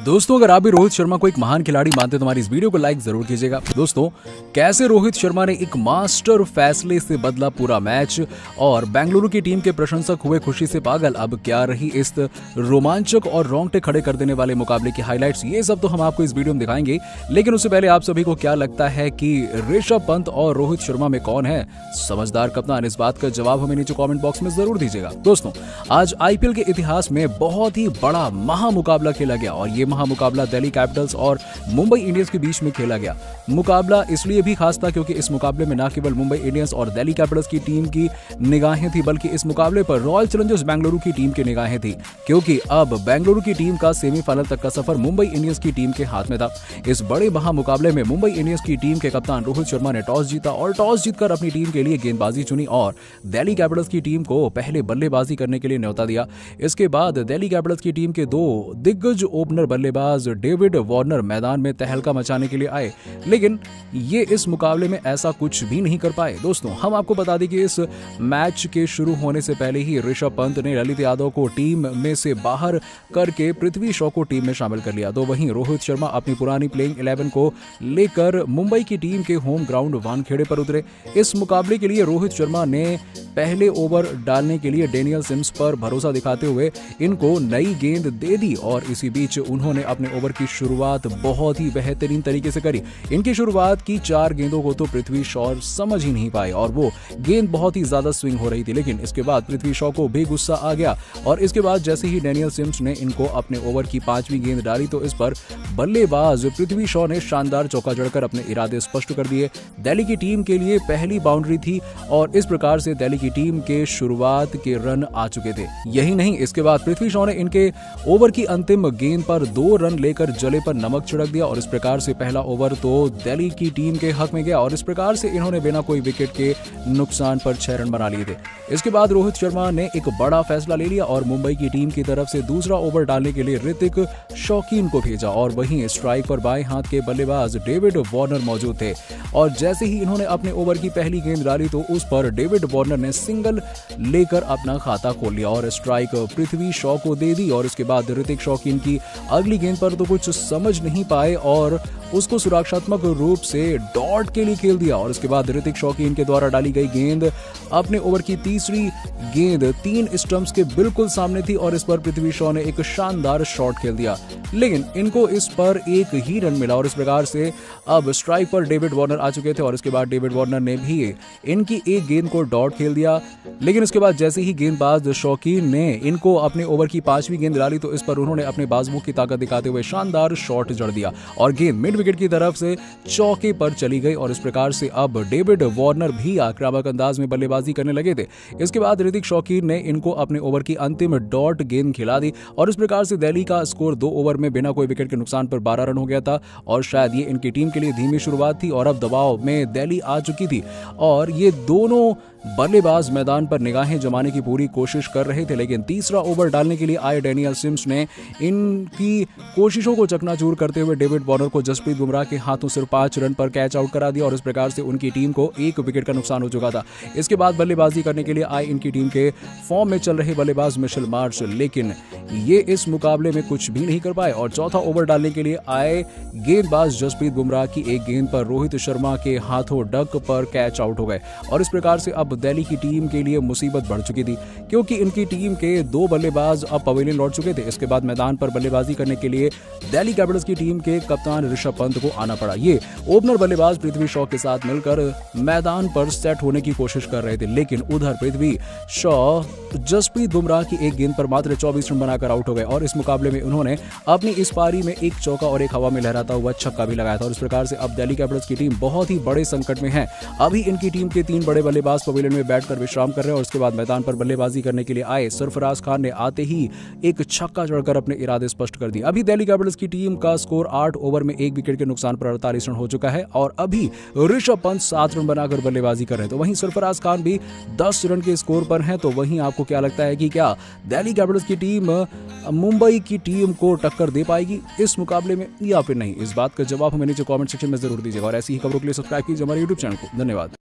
दोस्तों, अगर आप भी रोहित शर्मा को एक महान खिलाड़ी मानते हैं तो हमारी इस वीडियो को लाइक जरूर कीजिएगा। दोस्तों, कैसे रोहित शर्मा ने एक मास्टर फैसले से बदला पूरा मैच और बेंगलुरु की टीम के प्रशंसक हुए खुशी से पागल। अब क्या रही इस रोमांचक और रोंगटे खड़े कर देने वाले मुकाबले की हाइलाइट्स, ये सब तो हम आपको इस वीडियो में दिखाएंगे। लेकिन उससे पहले आप सभी को क्या लगता है कि ऋषभ पंत और रोहित शर्मा में कौन है समझदार कप्तान? इस बात का जवाब हमें नीचे कॉमेंट बॉक्स में जरूर दीजिएगा। दोस्तों, आज आईपीएल के इतिहास में बहुत ही बड़ा महामुकाबला खेला गया और ये महामुकाबला दिल्ली कैपिटल्स और मुंबई इंडियंस के बीच में खेला गया। मुकाबला इसलिए भी खास था क्योंकि इस मुकाबले में न केवल मुंबई इंडियंस और दिल्ली कैपिटल्स की टीम की निगाहें थी, बल्कि इस मुकाबले पर रॉयल चैलेंजर्स बेंगलुरु की टीम की निगाहें थी, क्योंकि अब बेंगलुरु की टीम का सेमीफाइनल तक का सफर मुंबई इंडियंस की टीम के हाथ में था। इस बड़े महामुकाबले में मुंबई इंडियंस की टीम के कप्तान रोहित शर्मा ने टॉस जीता और टॉस जीतकर अपनी टीम के लिए गेंदबाजी चुनी और दिल्ली कैपिटल्स की टीम को पहले बल्लेबाजी करने के लिए न्योता दिया। इसके बाद दिल्ली कैपिटल्स की टीम के दो दिग्गज ओपनर बल्लेबाज डेविड वार्नर मैदान में तहलका मचाने के लिए आए, लेकिन ये इस मुकाबले में ऐसा कुछ भी नहीं कर पाए। दोस्तों, हम आपको बता दें कि इस मैच के शुरू होने से पहले ही ऋषभ पंत ने ललित यादव को टीम में से बाहर करके पृथ्वी शॉ को टीम में शामिल कर लिया। तो वहीं रोहित शर्मा अपनी पुरानी प्लेइंग 11 को लेकर मुंबई की टीम के होम ग्राउंड वानखेड़े पर उतरे। इस मुकाबले के लिए रोहित शर्मा ने पहले ओवर डालने के लिए डेनियल सिम्स पर भरोसा दिखाते हुए इनको नई गेंद दे दी और इसी बीच उन्होंने अपने ओवर की शुरुआत बहुत ही बेहतरीन तरीके से करी। इनकी शुरुआत की 4 गेंदों को तो पृथ्वी शॉ समझ ही नहीं पाए और वो गेंद बहुत ही ज्यादा स्विंग हो रही थी, लेकिन इसके बाद पृथ्वी शॉ को भी गुस्सा आ गया और इसके बाद जैसे ही डेनियल सिम्स ने इनको अपने ओवर की 5वीं गेंद डाली तो इस पर बल्लेबाज पृथ्वी शॉ ने शानदार चौका जड़कर अपने इरादे स्पष्ट कर दिए। दिल्ली की टीम के लिए पहली बाउंड्री थी और इस प्रकार से दिल्ली की टीम के शुरुआत के रन आ चुके थे। यही नहीं, इसके बाद पृथ्वी शॉ ने इनके ओवर की अंतिम गेंद पर 2 रन लेकर जले पर नमक छिड़क दिया और इस प्रकार से पहला ओवर तो दिल्ली की टीम के हक में गया और इस प्रकार से इन्होंने बिना कोई विकेट के नुकसान पर 6 रन बना लिए थे। इसके बाद रोहित शर्मा ने एक बड़ा फैसला ले लिया और मुंबई की टीम की तरफ से दूसरा ओवर डालने के लिए ऋतिक शौकीन को भेजा और वहीं स्ट्राइक पर बाएं हाथ के बल्लेबाज डेविड वार्नर मौजूद थे और जैसे ही इन्होंने अपने ओवर की पहली गेंद डाली तो उस पर डेविड वार्नर ने सिंगल लेकर अपना खाता खोल लिया और स्ट्राइक पृथ्वी शॉ को दे दी और इसके बाद ऋतिक शौकीन की अगली गेंद पर तो कुछ समझ नहीं पाए और उसको सुरक्षात्मक रूप से डॉट के लिए खेल दिया और इसके बाद ऋतिक शौकीन के द्वारा डाली गई गेंद अपने ओवर की तीसरी गेंद 3 स्टंप्स के बिल्कुल सामने थी और इस पर पृथ्वी शॉ ने एक शानदार शॉट खेल दिया, लेकिन इनको इस पर एक ही रन मिला और इस प्रकार से अब स्ट्राइक पर डेविड वार्नर आ चुके थे और इसके बाद डेविड वार्नर ने भी इनकी एक गेंद को डॉट खेल दिया, लेकिन इसके बाद जैसे ही गेंदबाज शौकीन ने इनको अपने ओवर की 5वीं गेंद डाली तो इस पर उन्होंने अपने बाजुओं की ताकत दिखाते हुए शानदार शॉट जड़ दिया और गेंद मिड विकेट की तरफ से चौके पर चली गई और इस प्रकार से अब डेविड वार्नर भी आक्रामक अंदाज में बल्लेबाजी करने लगे थे। इसके बाद ऋतिक शौकीन ने इनको अपने ओवर की अंतिम डॉट गेंद खिला दी और इस प्रकार से दिल्ली का स्कोर 2 ओवर में बिना कोई विकेट के नुकसान पर 12 रन हो गया था और शायद ये इनकी टीम के लिए धीमी शुरुआत थी और अब दबाव में दिल्ली आ चुकी थी और ये दोनों बल्लेबाज मैदान पर निगाहें जमाने की पूरी कोशिश कर रहे थे, लेकिन तीसरा ओवर डालने के लिए आए डेनियल सिम्स ने इनकी कोशिशों को चकनाचूर करते हुए डेविड वार्नर को जसप्रीत बुमराह के हाथों सिर्फ 5 रन पर कैच आउट करा दिया और इस प्रकार से उनकी टीम को 1 विकेट का नुकसान हो चुका था। इसके बाद बल्लेबाजी करने के लिए आए इनकी टीम के फॉर्म में चल रहे बल्लेबाज मिशेल मार्श, लेकिन ये इस मुकाबले में कुछ भी नहीं कर पाए और चौथा ओवर डालने के लिए आए गेंदबाज जसप्रीत बुमराह की एक गेंद पर रोहित शर्मा के हाथों डक पर कैच आउट हो गए और इस प्रकार से अब दिल्ली की टीम के लिए मुसीबत बढ़ चुकी थी क्योंकि इनकी टीम के 2 बल्लेबाज अब पवेलियन लौट चुके थे। इसके बाद मैदान पर बल्लेबाजी करने के लिए दिल्ली कैपिटल्स की टीम के कप्तान ऋषभ पंत को आना पड़ा। ये ओपनर बल्लेबाज पृथ्वी शॉ के साथ मिलकर मैदान पर सेट होने की कोशिश कर रहे थे, लेकिन उधर पृथ्वी शॉ जसप्रीत बुमराह की एक गेंद पर मात्र 24 रन बनाकर आउट हो गए और इस मुकाबले में उन्होंने अपनी इस पारी में एक चौका और एक हवा में लहराता हुआ छक्का भी लगाया था और इस प्रकार से अब दिल्ली कैपिटल्स की टीम बहुत ही बड़े संकट में है। अभी इनकी टीम के 3 बड़े बल्लेबाज पवेलियन में बैठकर विश्राम कर रहे हैं और उसके बाद मैदान पर बल्लेबाजी करने के लिए आए सरफराज खान ने आते ही एक छक्का जड़कर अपने इरादे स्पष्ट कर दिए। अभी दिल्ली कैपिटल्स की टीम का स्कोर 8 ओवर में 1 विकेट के नुकसान पर 48 रन हो चुका है और अभी ऋषभ पंत 7 रन बनाकर बल्लेबाजी कर रहे हैं, तो वहीं सरफराज खान भी 10 रन के स्कोर पर हैं। तो वहीं आपको क्या लगता है कि क्या दिल्ली कैपिटल्स की टीम मुंबई की टीम को टक्कर दे पाएगी इस मुकाबले में या फिर नहीं? इस बात का जवाब हमें नीचे कमेंट सेक्शन में जरूर दीजिएगा और ऐसी ही खबरों के लिए सब्सक्राइब कीजिए हमारे YouTube चैनल को। धन्यवाद।